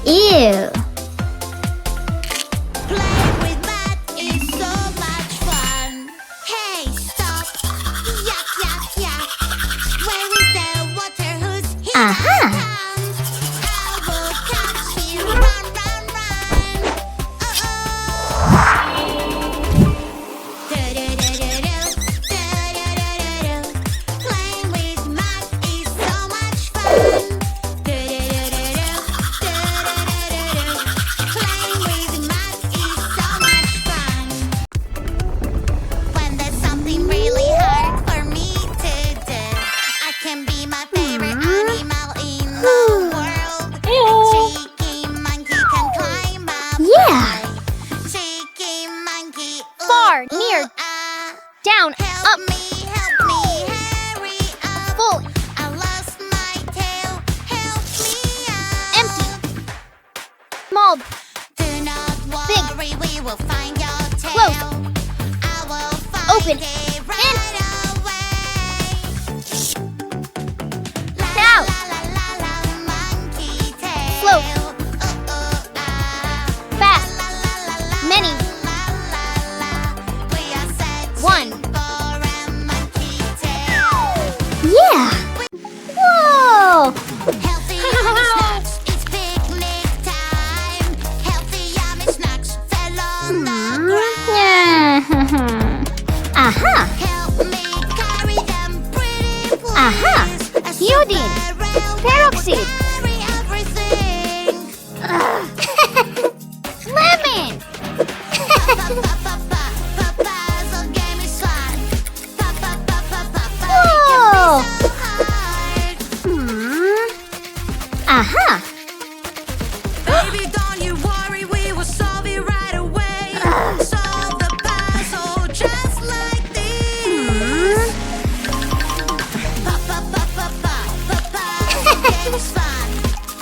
Ew. Playing with that is so much fun. Hey, stop. Yuck, yuck, yuck. Where is the water? Who's here? Aha. I will catch you. Run, run, run. Do-do-do-do-do. Do-do-do-do-do. Playing with mud is so much fun. Do-do-do-do-do. Do-do-do-do-do. Playing with mud is so much fun. When there's something really hard for me to do, I can be my favorite animal in the world. A cheeky monkey can climb up Yeah. high. Cheeky monkey, ooh, Far, ooh, near, ah. down, Help up, me, hurry up. full, I lost my tail, help me out. empty, small, Do not Big. worry, we will find your tail. Close. I will find Open. it right away. La, Now. la, la, la, la, monkey tail. Slow. Ooh, ooh, ah. fast, La, la, la, la, many, la, la, la. We are searching One. for a monkey tail. Yeah. Whoa. Healthy yummy snacks, it's picnic time. Healthy yummy snacks fell on the ground. Aha. Help me carry them, pretty please. Aha. A Iodine. super railroad Peroxide. will carry everything. lemon, Puzzle game is fun. Whoa. It can be so hard. Aha. Baby, don't you worry, we will solve it right away. Solve the puzzle just like this. Puzzle game is fun.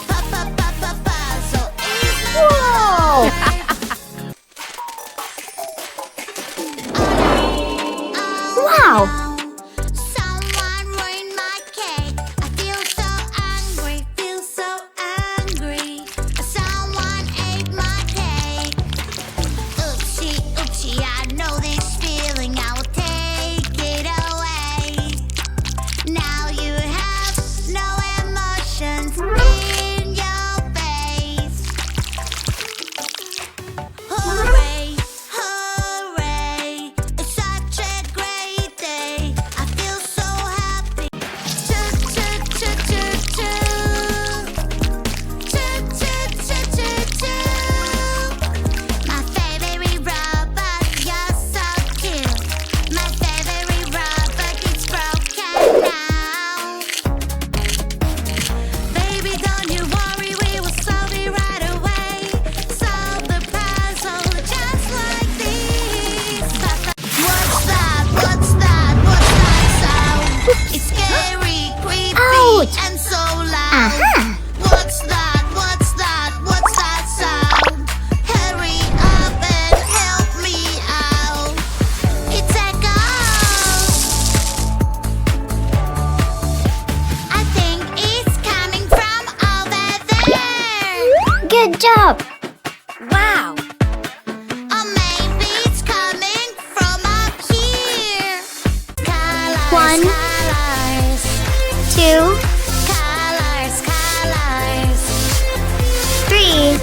Puzzle is Whoa. Wow. Someone ruined my cake. I feel so angry, feel so angry. Someone ate my cake. Oopsie, oopsie, I know this feeling. I will take it away. Now you have no emotions in your face. Hooray, hooray, it's such a great day. I feel so happy. Choo, choo, choo, choo, choo. Choo, choo, choo, choo, choo. My favorite robot, you're so cute. My favorite robot, it's broken now. Baby, don't you worry, we will solve it right away. Solve the puzzle just like this. What's that? What's that? What's that sound? It's scary, creepy, Ouch. and so loud. Aha. What's that? What's that? What's that sound? Hurry up and help me out. It's a ghost. I think it's coming from over there. Good job. wow, Or maybe it's coming from up here. Colors, One. colors, 2, colors, colors. 3.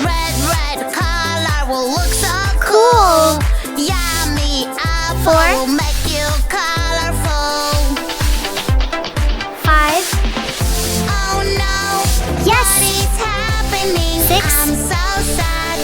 Red, red color will look so cool. Yummy apple 4. will make you colorful. 5. Oh no, Yes. what is happening? 6. I'm so sad.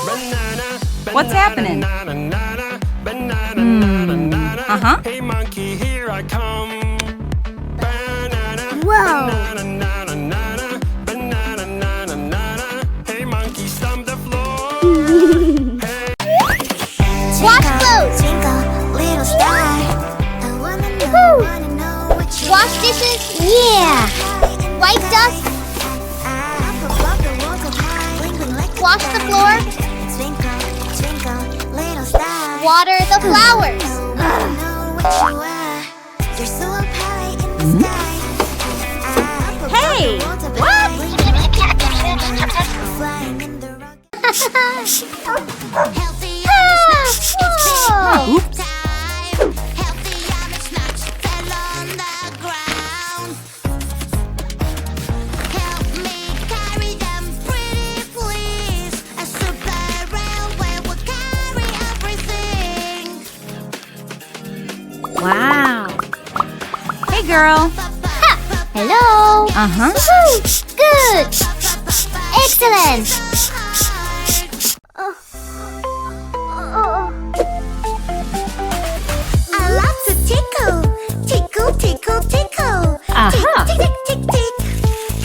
What's happening? Uh-huh. Hey monkey, here I come. Banana. Whoa. Banana, banana. Hey monkey, stomp the floor. Wash clothes. Twinkle, little star. I wanna know what you Wash dishes. Yeah. Wipe dust. Up above the world of high. Bling, like a Wash the floor. Twinkle, twinkle, little star. Water the flowers. I wanna know what you are. You're so up high in the sky. Up above Hey, the world of what? high. Bling, flying in the rocket. Healthy Ah, time. Oops. Healthy snacks fell on the ground. Help me carry them, pretty please. A super railway will carry everything. Wow. Hey, girl. Hello. Uh-huh. Woohoo. Good. Excellent. I love to tickle, tickle, tickle, tickle. Aha. Tick, tick, tick, tick, tick.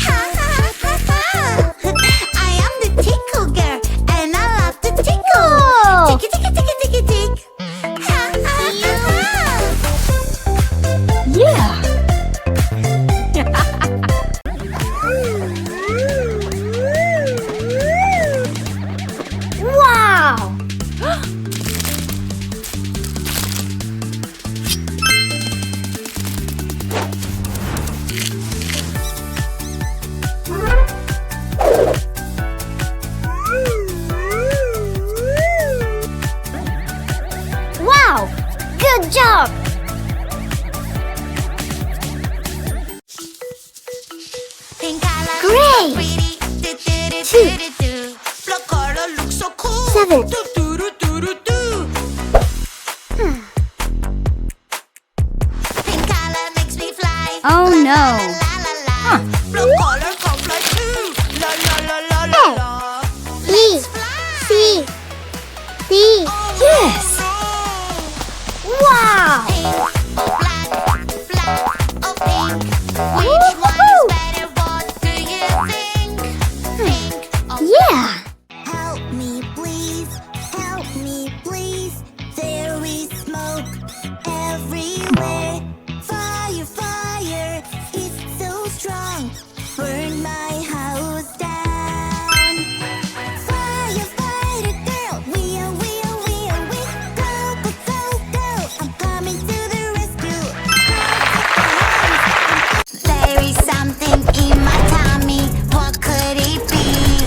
Ha ha ha ha. I am the tickle girl, and I love to tickle. Oh. Ticky, ticky, ticky, ticky, tick. Ha ha ha ha. Yeah. Wow. Wow. Good job. Pink color Great. looks so pretty. Two. Blue color looks so cool. 7. Do, do, do, do, do, do. Pink color makes me fly. Oh, La, no. La, la, la, la. Blue color can fly too. La la la la la Hey. la. E. C. D. Yes. No. Wow. Black, black, or pink. Which Woohoo. one is better? What do you think? Pink or Yeah. Help me, please. Help me, please. There is smoke everywhere. Fire, fire, it's so strong. Burn my house down. Firefighter girl, we are. Go, go, go, go. I'm coming to the rescue. There is something in my tummy. What could it be?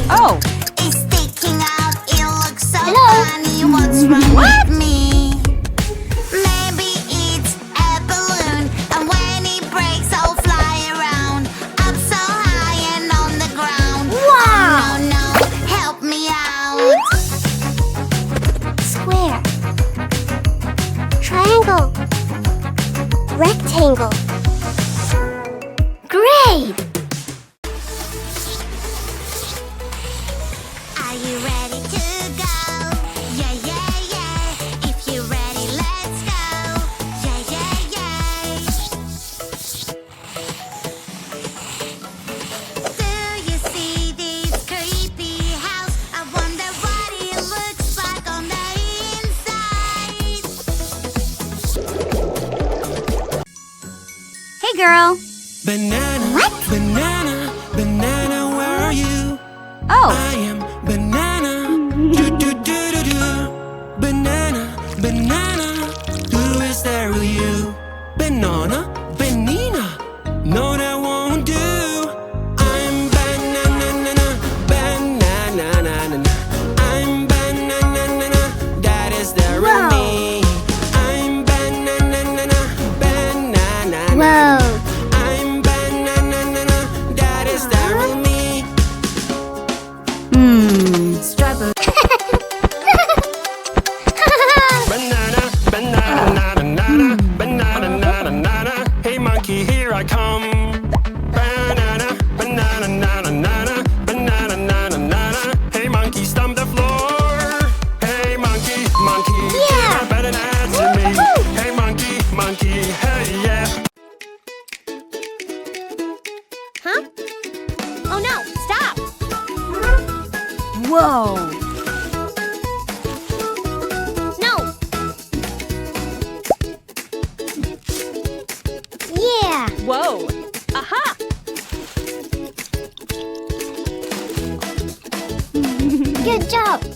Oh. It's sticking out, it looks so Hello? funny. What's wrong with me? Maybe it's a balloon, and when it breaks, I'll fly around. Up so high and on the ground. Wow. Oh no, no, help me out. Square. Triangle. Rectangle. Great. Are you ready to go? Yeah, yeah, yeah. If you're ready, let's go. Yeah, yeah, yeah. Do you see this creepy house? I wonder what it looks like on the inside. Hey, girl. Banana. Banana. Banana, where are you? Oh, I am banana. Do do do do do. Banana. Banana. Who is there with you? Banana. Banana. No, that won't do. I'm banana. Banana. I'm banana. That is there with Wow. me. I'm banana. Banana. Whoa. I'm banana. That is there with me. Hmm. Strawberry. Banana. Good job.